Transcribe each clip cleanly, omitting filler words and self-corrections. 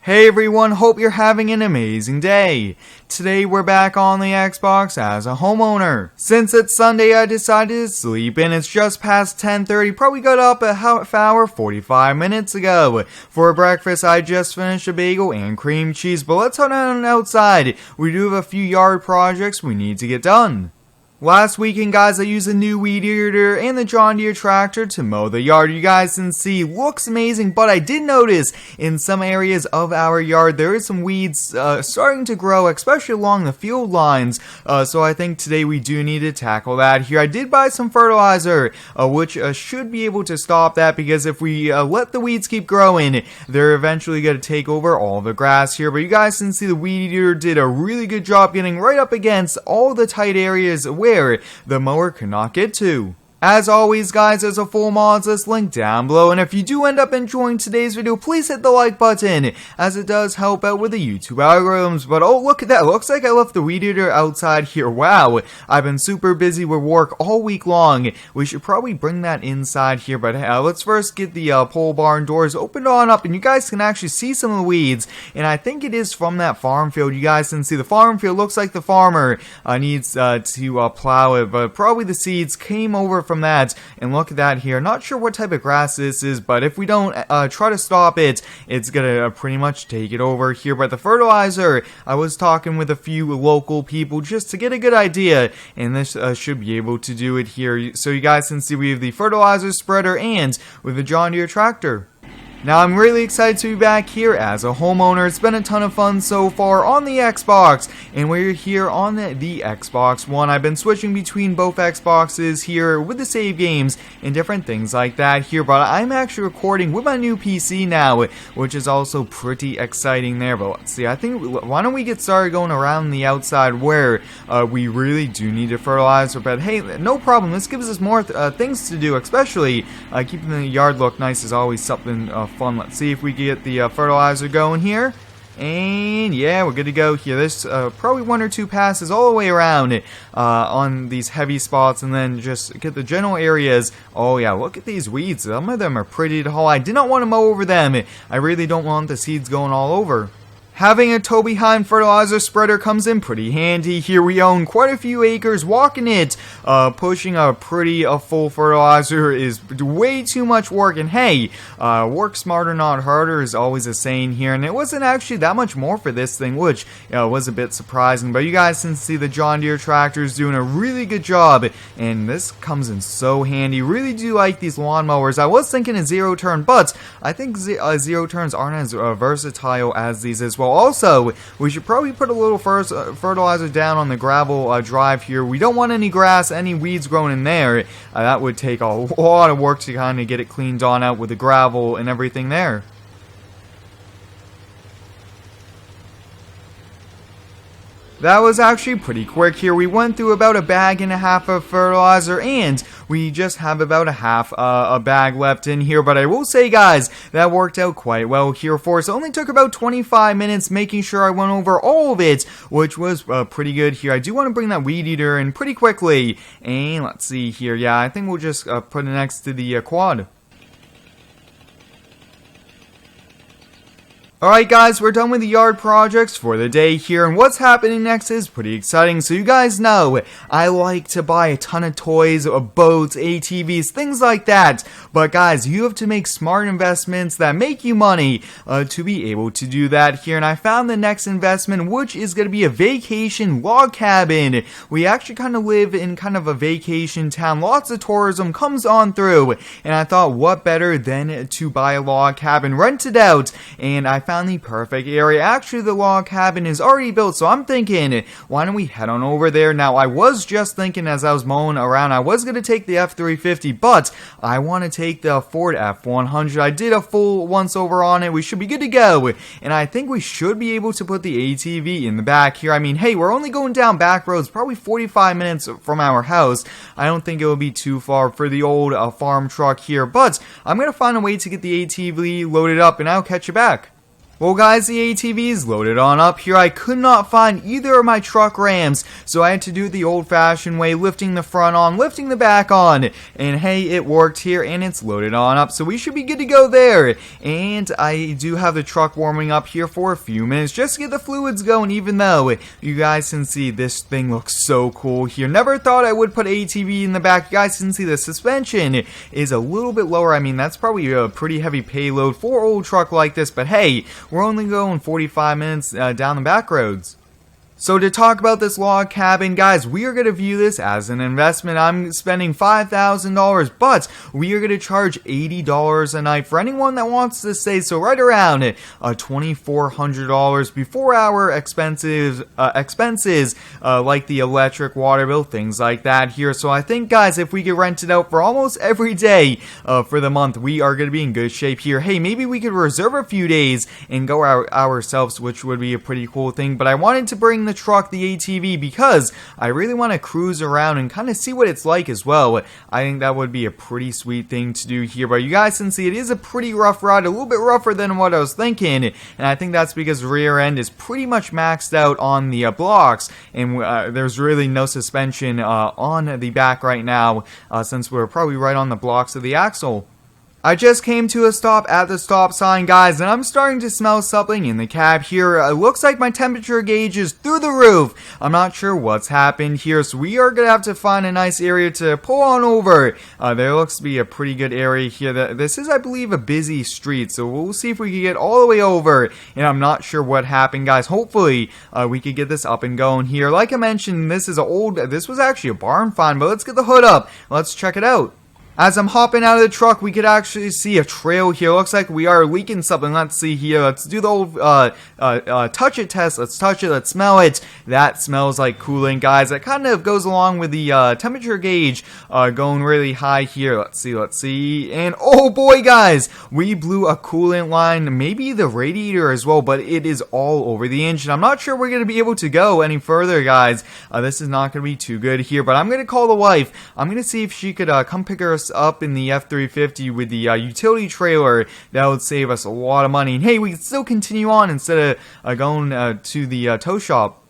Hey everyone, hope you're having an amazing day. Today we're back on the Xbox as a homeowner. Since it's Sunday, I decided to sleep in. It's just past 10:30, probably got up a half hour, 45 minutes ago. For breakfast, I just finished a bagel and cream cheese, but let's head on outside. We do have a few yard projects we need to get done. Last weekend, guys, I used a new weed eater and the John Deere tractor to mow the yard. You guys can see, looks amazing, but I did notice in some areas of our yard there is some weeds starting to grow, especially along the field lines. So I think today we do need to tackle that here. I did buy some fertilizer, which should be able to stop that, because if we let the weeds keep growing, they're eventually going to take over all the grass here. But you guys can see the weed eater did a really good job getting right up against all the tight areas where the mower could not get to. As always, guys, there's a full mods list link down below, and if you do end up enjoying today's video, please hit the like button, as it does help out with the YouTube algorithms. But oh, look at that, looks like I left the weed eater outside here. Wow, I've been super busy with work all week long. We should probably bring that inside here, but let's first get the pole barn doors opened on up, and you guys can actually see some of the weeds, and I think it is from that farm field. You guys can see the farm field looks like the farmer needs to plow it, but probably the seeds came over from that. And look at that here. Not sure what type of grass this is, but if we don't try to stop it, it's gonna pretty much take it over here. But the fertilizer, I was talking with a few local people just to get a good idea, and this should be able to do it here. So you guys can see we have the fertilizer spreader and with the John Deere tractor. Now, I'm really excited to be back here as a homeowner. It's been a ton of fun so far on the Xbox, and we're here on the Xbox One. I've been switching between both Xboxes here with the save games and different things like that here, but I'm actually recording with my new PC now, which is also pretty exciting there. But let's see, I think, why don't we get started going around the outside where we really do need to fertilizer. But hey, no problem, this gives us more things to do, especially keeping the yard look nice is always something fun. Let's see if we get the fertilizer going here. And yeah, we're good to go here. There's probably one or two passes all the way around on these heavy spots, and then just get the general areas. Oh yeah, look at these weeds. Some of them are pretty to haul. I did not want to mow over them. I really don't want the seeds going all over. Having a tow behind fertilizer spreader comes in pretty handy. Here we own quite a few acres. Walking it, pushing a pretty full fertilizer is way too much work. And hey, work smarter, not harder is always a saying here. And it wasn't actually that much more for this thing, which was a bit surprising. But you guys can see the John Deere tractor is doing a really good job. And this comes in so handy. Really do like these lawnmowers. I was thinking a zero turn, but I think zero turns aren't as versatile as these as well. Also, we should probably put a little fertilizer down on the gravel drive here. We don't want any grass, any weeds growing in there. That would take a lot of work to kind of get it cleaned on out with the gravel and everything there. That was actually pretty quick here. We went through about a bag and a half of fertilizer, and we just have about a bag left in here. But I will say, guys, that worked out quite well here for us. It only took about 25 minutes making sure I went over all of it, which was pretty good here. I do want to bring that weed eater in pretty quickly. And let's see here. Yeah, I think we'll just put it next to the quad. Alright guys, we're done with the yard projects for the day here, and what's happening next is pretty exciting. So you guys know, I like to buy a ton of toys, boats, ATVs, things like that. But guys, you have to make smart investments that make you money to be able to do that here. And I found the next investment, which is going to be a vacation log cabin. We actually kind of live in kind of a vacation town. Lots of tourism comes on through, and I thought, what better than to buy a log cabin, rent it out, and I found the perfect area. Actually, the log cabin is already built, so I'm thinking, why don't we head on over there? Now, I was just thinking as I was mowing around, I was going to take the F350, but I want to take the Ford F100. I did a full once over on it. We should be good to go, and I think we should be able to put the ATV in the back here. I mean, hey, we're only going down back roads, probably 45 minutes from our house. I don't think it will be too far for the old farm truck here, but I'm going to find a way to get the ATV loaded up, and I'll catch you back. Well guys, the ATV is loaded on up here. I could not find either of my truck rams, so I had to do it the old-fashioned way, lifting the front on, lifting the back on, and hey, it worked here, and it's loaded on up, so we should be good to go there. And I do have the truck warming up here for a few minutes, just to get the fluids going, even though you guys can see this thing looks so cool here. Never thought I would put ATV in the back. You guys can see the suspension is a little bit lower. I mean, that's probably a pretty heavy payload for an old truck like this, but hey, we're only going 45 minutes down the back roads. So to talk about this log cabin, guys, we are going to view this as an investment. I'm spending $5,000, but we are going to charge $80 a night for anyone that wants to stay. So right around $2,400 before our expenses like the electric, water bill, things like that here. So I think, guys, if we could rent it out for almost every day for the month, we are going to be in good shape here. Hey, maybe we could reserve a few days and go out ourselves, which would be a pretty cool thing. But I wanted to bring the truck, the ATV, because I really want to cruise around and kind of see what it's like as well. I think that would be a pretty sweet thing to do here, but you guys can see it is a pretty rough ride, a little bit rougher than what I was thinking, and I think that's because rear end is pretty much maxed out on the blocks, and there's really no suspension on the back right now, since we're probably right on the blocks of the axle. I just came to a stop at the stop sign, guys, and I'm starting to smell something in the cab here. It looks like my temperature gauge is through the roof. I'm not sure what's happened here, so we are going to have to find a nice area to pull on over. There looks to be a pretty good area here. This is, I believe, a busy street, so we'll see if we can get all the way over, and I'm not sure what happened, guys. Hopefully, we could get this up and going here. Like I mentioned, this was actually a barn find, but let's get the hood up. Let's check it out. As I'm hopping out of the truck, we could actually see a trail here. Looks like we are leaking something. Let's see here. Let's do the old touch it test. Let's touch it. Let's smell it. That smells like coolant, guys. That kind of goes along with the temperature gauge going really high here. Let's see. And oh boy, guys, we blew a coolant line. Maybe the radiator as well, but it is all over the engine. I'm not sure we're going to be able to go any further, guys. This is not going to be too good here, but I'm going to call the wife. I'm going to see if she could come pick us up in the F350 with the utility trailer. That would save us a lot of money. And hey, we can still continue on instead of going to the tow shop.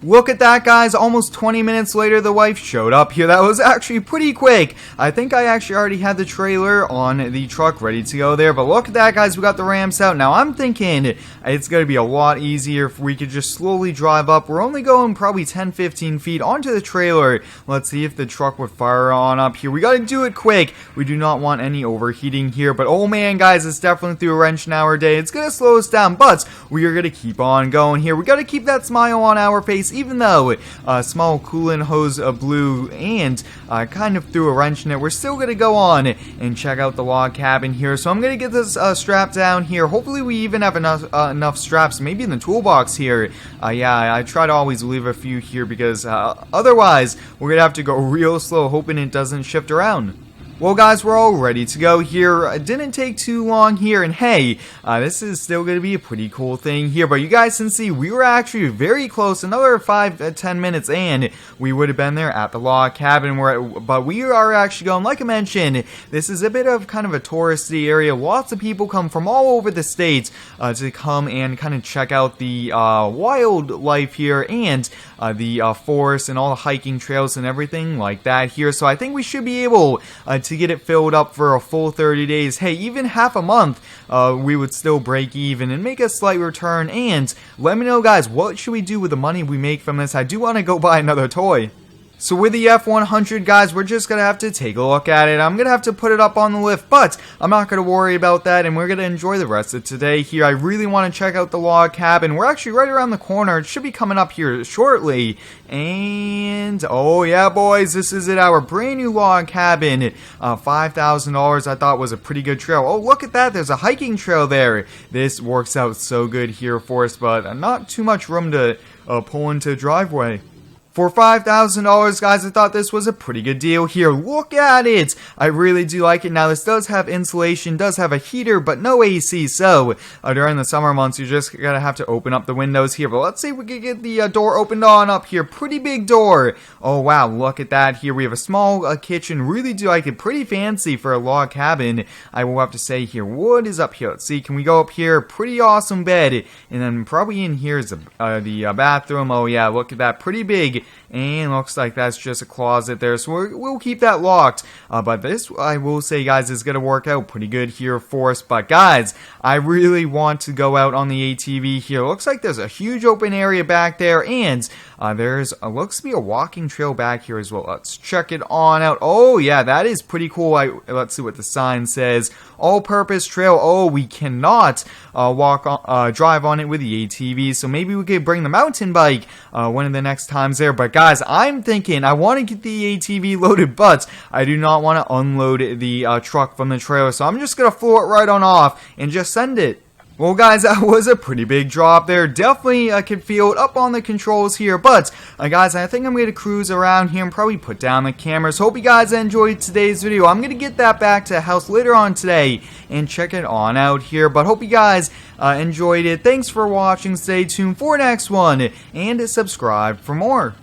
Look at that, guys. Almost 20 minutes later, the wife showed up here. That was actually pretty quick. I think I actually already had the trailer on the truck ready to go there. But look at that, guys. We got the ramps out. Now, I'm thinking it's going to be a lot easier if we could just slowly drive up. We're only going probably 10-15 feet onto the trailer. Let's see if the truck would fire on up here. We got to do it quick. We do not want any overheating here. But, oh, man, guys, it's definitely through a wrench nowadays. It's going to slow us down, but we are going to keep on going here. We got to keep that smile on our face, even though a small coolant hose blew and kind of threw a wrench in it. We're still going to go on and check out the log cabin here. So I'm going to get this strap down here. Hopefully we even have enough straps, maybe in the toolbox here. Yeah, I try to always leave a few here because otherwise we're going to have to go real slow, hoping it doesn't shift around. Well, guys, we're all ready to go here. It didn't take too long here, and hey, this is still going to be a pretty cool thing here, but you guys can see we were actually very close, another 5-10 minutes, and we would have been there at the log cabin, but we are actually going, like I mentioned, this is a bit of kind of a touristy area. Lots of people come from all over the state to come and kind of check out the wildlife here, and the forest and all the hiking trails and everything like that here, so I think we should be able to get it filled up for a full 30 days. Hey, even half a month, we would still break even and make a slight return. And let me know, guys, what should we do with the money we make from this? I do want to go buy another toy. So with the F100, guys, we're just going to have to take a look at it. I'm going to have to put it up on the lift, but I'm not going to worry about that, and we're going to enjoy the rest of today here. I really want to check out the log cabin. We're actually right around the corner. It should be coming up here shortly. And, oh yeah, boys, this is it, our brand new log cabin. $5,000 I thought was a pretty good trail. Oh, look at that. There's a hiking trail there. This works out so good here for us, but not too much room to pull into the driveway. For $5,000, guys, I thought this was a pretty good deal here. Look at it! I really do like it. Now, this does have insulation, does have a heater, but no AC, so during the summer months, you're just gonna have to open up the windows here. But let's see if we can get the door opened on up here. Pretty big door. Oh, wow, look at that here. We have a small kitchen. Really do like it. Pretty fancy for a log cabin, I will have to say here. What is up here? Let's see. Can we go up here? Pretty awesome bed. And then probably in here is the bathroom. Oh, yeah, look at that. Pretty big. And looks like that's just a closet there, so we'll keep that locked. But this, I will say, guys, is going to work out pretty good here for us. But guys, I really want to go out on the ATV here. Looks like there's a huge open area back there, and there's looks to be a walking trail back here as well. Let's check it on out. Oh yeah, that is pretty cool. Let's see what the sign says. All-purpose trail. Oh, we cannot drive on it with the ATV, so maybe we could bring the mountain bike one of the next times there. But guys, I'm thinking I want to get the ATV loaded, but I do not want to unload the truck from the trailer, so I'm just gonna floor it right on off and just send it. Well, guys, that was a pretty big drop there. Definitely, I could feel it up on the controls here. But, guys, I think I'm going to cruise around here and probably put down the cameras. Hope you guys enjoyed today's video. I'm going to get that back to the house later on today and check it on out here. But hope you guys enjoyed it. Thanks for watching. Stay tuned for next one and subscribe for more.